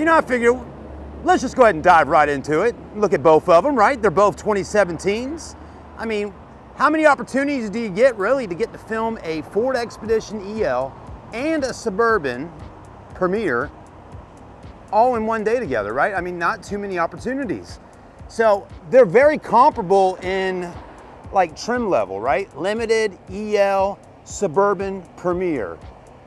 I figure let's just go ahead and dive right into it. Look at both of them, right? They're both 2017s. I mean, how many opportunities do you get really to get to film a Ford Expedition EL and a Suburban Premier all in one day together, right? I mean, not too many opportunities. So they're very comparable in like trim level, right? Limited, EL, Suburban, Premier.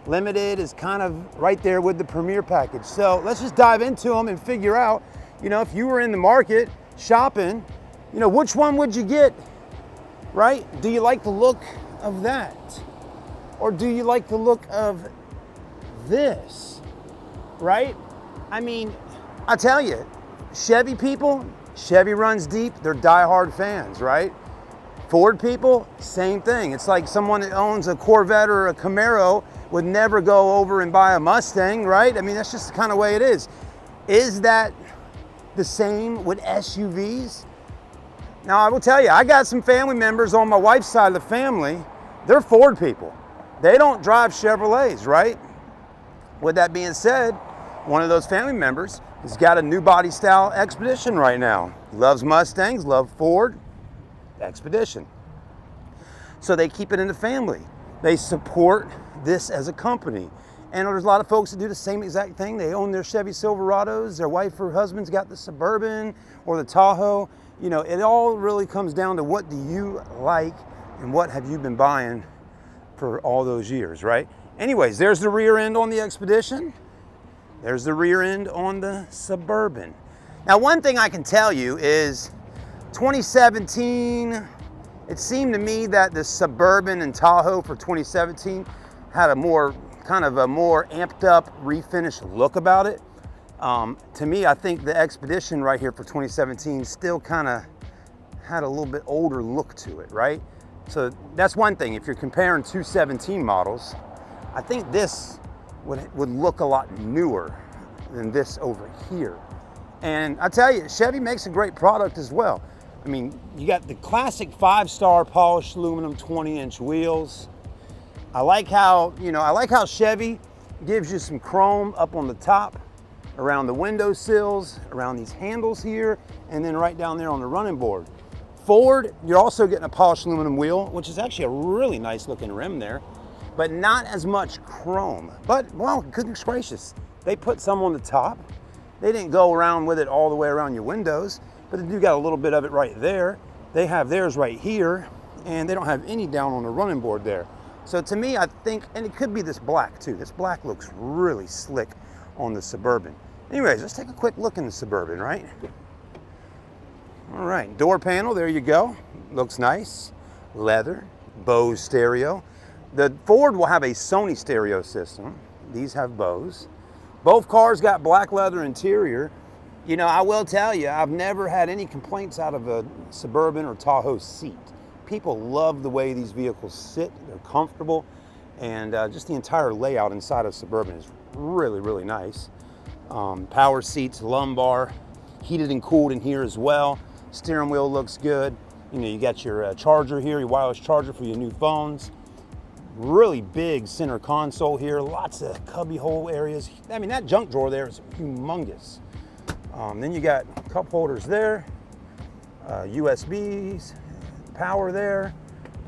Limited is kind of right there with the Premier package. So let's just dive into them and figure out, if you were in the market shopping, which one would you get, right? Do you like the look of that? Or do you like the look of this, right? I mean, I tell you, Chevy people, Chevy runs deep, they're diehard fans, right? Ford people, same thing. It's like someone that owns a Corvette or a Camaro would never go over and buy a Mustang, right? I mean, that's just the kind of way it is. Is that the same with SUVs? Now, I will tell you, I got some family members on my wife's side of the family, they're Ford people. They don't drive Chevrolets, right? With that being said, one of those family members has got a new body style Expedition right now. Loves Mustangs, loves Ford Expedition. So they keep it in the family. They support this as a company. And there's a lot of folks that do the same exact thing. They own their Chevy Silverados. Their wife or husband's got the Suburban or the Tahoe. It all really comes down to what do you like and what have you been buying for all those years, right? Anyways, there's the rear end on the Expedition. There's the rear end on the Suburban. Now, one thing I can tell you is 2017, it seemed to me that the Suburban and Tahoe for 2017 had a more amped up, refinished look about it. To me, I think the Expedition right here for 2017 still kind of had a little bit older look to it, right? So that's one thing. If you're comparing two 17 models, I think this would look a lot newer than this over here. And I tell you, Chevy makes a great product as well. I mean, you got the classic 5-star polished aluminum 20-inch wheels. I like how Chevy gives you some chrome up on the top, around the window sills, around these handles here, and then right down there on the running board. Ford, you're also getting a polished aluminum wheel, which is actually a really nice looking rim there, but not as much chrome. But, well, goodness gracious, they put some on the top. They didn't go around with it all the way around your windows, but they do got a little bit of it right there. They have theirs right here, and they don't have any down on the running board there. So to me, I think, and it could be this black too. This black looks really slick on the Suburban. Anyways, let's take a quick look in the Suburban, right? All right, door panel, there you go. Looks nice. Leather, Bose stereo. The Ford will have a Sony stereo system. These have Bose. Both cars got black leather interior. I will tell you, I've never had any complaints out of a Suburban or Tahoe seat. People love the way these vehicles sit. They're comfortable. And just the entire layout inside of Suburban is really, really nice. Power seats, lumbar, heated and cooled in here as well. Steering wheel looks good. You got your charger here, your wireless charger for your new phones. Really big center console here, lots of cubby hole areas. I mean, that junk drawer there is humongous. Then you got cup holders there, USBs, power there,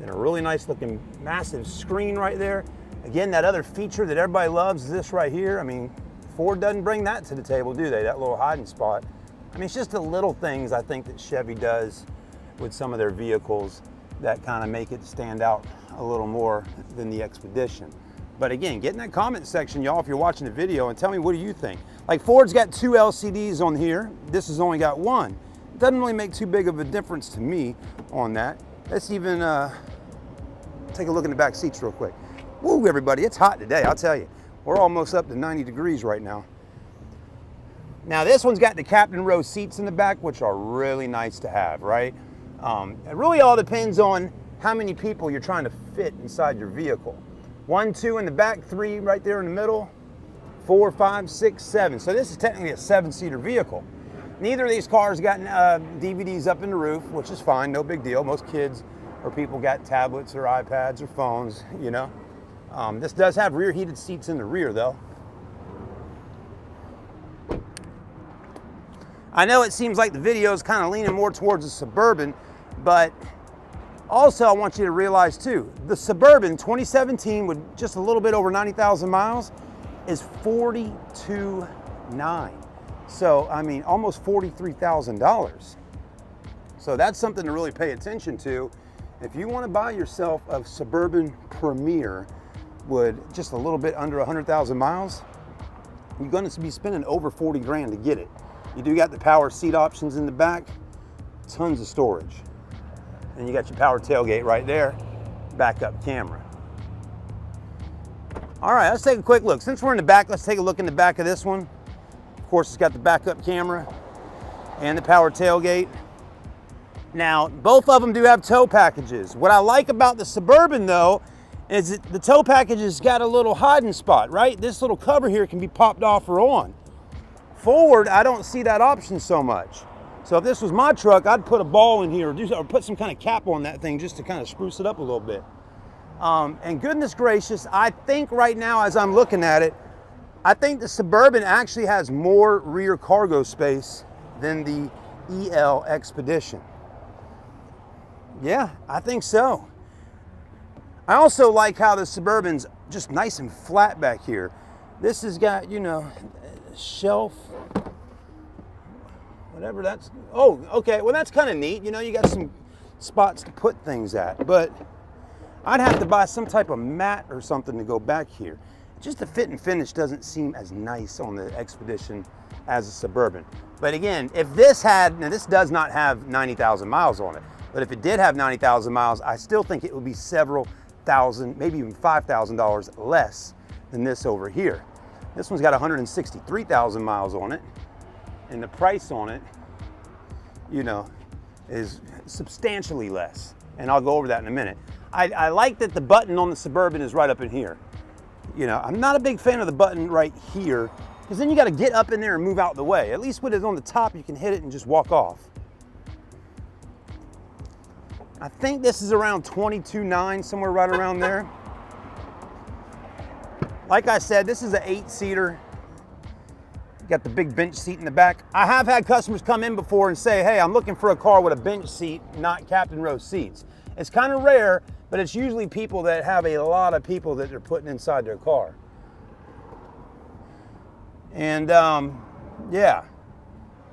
and a really nice looking massive screen right there. Again, that other feature that everybody loves is this right here. I mean, Ford doesn't bring that to the table, do they? That little hiding spot. I mean, it's just the little things I think that Chevy does with some of their vehicles that kind of make it stand out a little more than the Expedition. But again, get in that comment section, y'all, if you're watching the video, and tell me, what do you think? Like, Ford's got 2 LCDs on here. This has only got 1. It doesn't really make too big of a difference to me on that. Let's even take a look in the back seats real quick. Woo, everybody, it's hot today, I'll tell you. We're almost up to 90 degrees right now. Now, this one's got the captain row seats in the back, which are really nice to have, right? It really all depends on how many people you're trying to fit inside your vehicle. 1, 2 in the back, 3 right there in the middle, 4, 5, 6, 7. So this is technically a 7-seater vehicle. Neither of these cars got DVDs up in the roof, which is fine, no big deal. Most kids or people got tablets or iPads or phones, This does have rear heated seats in the rear though. I know it seems like the video is kind of leaning more towards the Suburban, but also I want you to realize too, the Suburban 2017 with just a little bit over 90,000 miles is $42,900. So, I mean, almost $43,000. So that's something to really pay attention to. If you want to buy yourself a Suburban Premier with just a little bit under 100,000 miles, you're going to be spending over 40 grand to get it. You do got the power seat options in the back, tons of storage. And you got your power tailgate right there, backup camera. All right, let's take a quick look. Since we're in the back, let's take a look in the back of this one. Of course, it's got the backup camera and the power tailgate. Now, both of them do have tow packages. What I like about the Suburban though, is that the tow package has got a little hiding spot, right? This little cover here can be popped off or on. Forward, I don't see that option so much. So if this was my truck, I'd put a ball in here or put some kind of cap on that thing just to kind of spruce it up a little bit. And goodness gracious, I think right now as I'm looking at it, I think the Suburban actually has more rear cargo space than the EL Expedition. Yeah, I think so. I also like how the Suburban's just nice and flat back here. This has got, you know, shelf, whatever that's, oh, okay, well that's kind of neat. You know, you got some spots to put things at, but I'd have to buy some type of mat or something to go back here. Just the fit and finish doesn't seem as nice on the Expedition as a Suburban. But again, if this had, now this does not have 90,000 miles on it, but if it did have 90,000 miles, I still think it would be several thousand, maybe even $5,000 less than this over here. This one's got 163,000 miles on it, and the price on it, you know, is substantially less. And I'll go over that in a minute. I like that the button on the Suburban is right up in here. You know, I'm not a big fan of the button right here, because then you got to get up in there and move out the way. At least with it on the top, you can hit it and just walk off. I think this is around 22.9, somewhere right around there. Like I said, this is an 8-seater. Got the big bench seat in the back. I have had customers come in before and say, hey, I'm looking for a car with a bench seat, not captain row seats. It's kind of rare, but it's usually people that have a lot of people that they're putting inside their car. And yeah.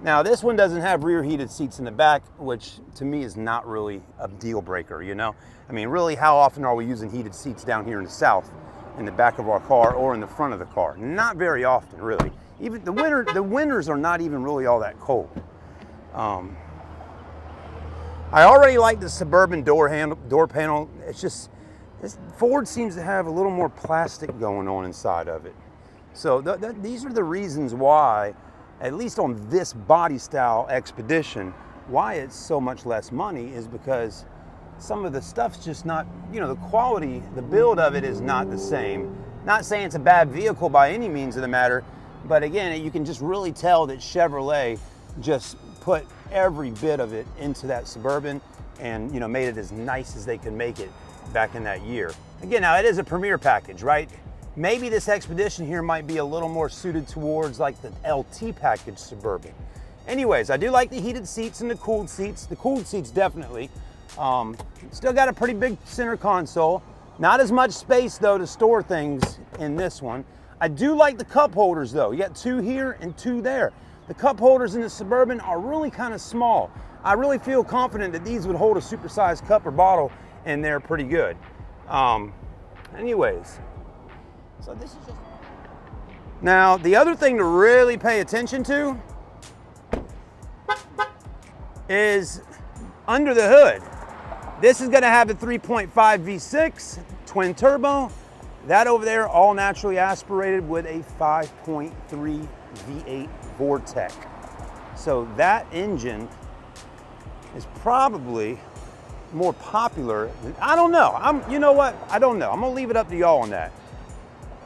Now this one doesn't have rear heated seats in the back, which to me is not really a deal breaker, you know? I mean, really, how often are we using heated seats down here in the South, in the back of our car or in the front of the car? Not very often, really. Even the winters are not even really all that cold. I already like the Suburban door panel. It's just, Ford seems to have a little more plastic going on inside of it. So these are the reasons why, at least on this body style Expedition, why it's so much less money is because some of the stuff's just not, you know, the quality, the build of it is not the same. Not saying it's a bad vehicle by any means of the matter, but again, you can just really tell that Chevrolet just put every bit of it into that Suburban and, you know, made it as nice as they could make it back in that year. Again, now it is a Premier package, right? Maybe this Expedition here might be a little more suited towards like the LT package Suburban. Anyways, I do like the heated seats and the cooled seats. The cooled seats definitely. Still got a pretty big center console. Not as much space though to store things in this one. I do like the cup holders though. You got 2 here and 2 there. The cup holders in the Suburban are really kind of small. I really feel confident that these would hold a supersized cup or bottle in there pretty good. Anyways, so this is just... Now, the other thing to really pay attention to is under the hood. This is gonna have the 3.5 V6 twin turbo. That over there, all naturally aspirated with a 5.3 V8 Vortec. So that engine is probably more popular than, I don't know. You know what? I don't know. I'm gonna leave it up to y'all on that.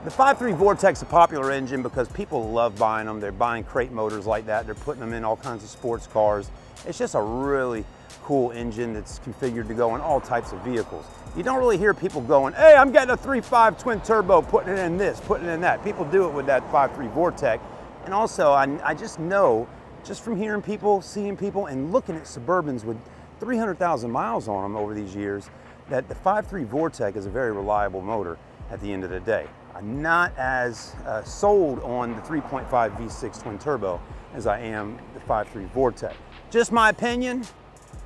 The 5.3 Vortec's a popular engine because people love buying them. They're buying crate motors like that. They're putting them in all kinds of sports cars. It's just a really cool engine that's configured to go in all types of vehicles. You don't really hear people going, hey, I'm getting a 3.5 twin turbo, putting it in this, putting it in that. People do it with that 5.3 Vortec. And also, I just know just from hearing people, seeing people, and looking at Suburbans with 300,000 miles on them over these years, that the 5.3 Vortec is a very reliable motor at the end of the day. I'm not as sold on the 3.5 V6 twin turbo as I am the 5.3 Vortec. Just my opinion.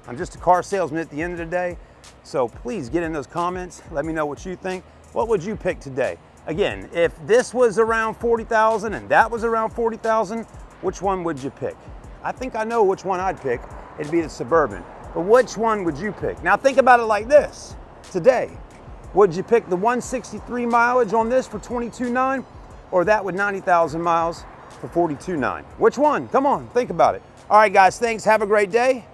I'm just a car salesman at the end of the day. So please get in those comments. Let me know what you think. What would you pick today? Again, if this was around 40,000 and that was around 40,000, which one would you pick? I think I know which one I'd pick. It'd be the Suburban. But which one would you pick? Now think about it like this. Today, would you pick the 163 mileage on this for $22,900 or that with 90,000 miles for $42,900? Which one? Come on, think about it. All right, guys, thanks. Have a great day.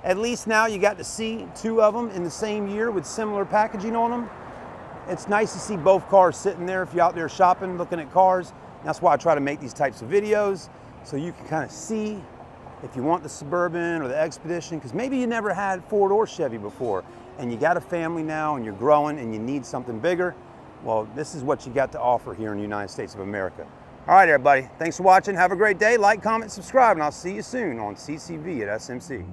At least now you got to see two of them in the same year with similar packaging on them. It's nice to see both cars sitting there if you're out there shopping, looking at cars. That's why I try to make these types of videos, so you can kind of see if you want the Suburban or the Expedition, because maybe you never had Ford or Chevy before, and you got a family now and you're growing and you need something bigger. Well, this is what you got to offer here in the United States of America. All right, everybody. Thanks for watching. Have a great day. Like, comment, subscribe, and I'll see you soon on CCV at SMC.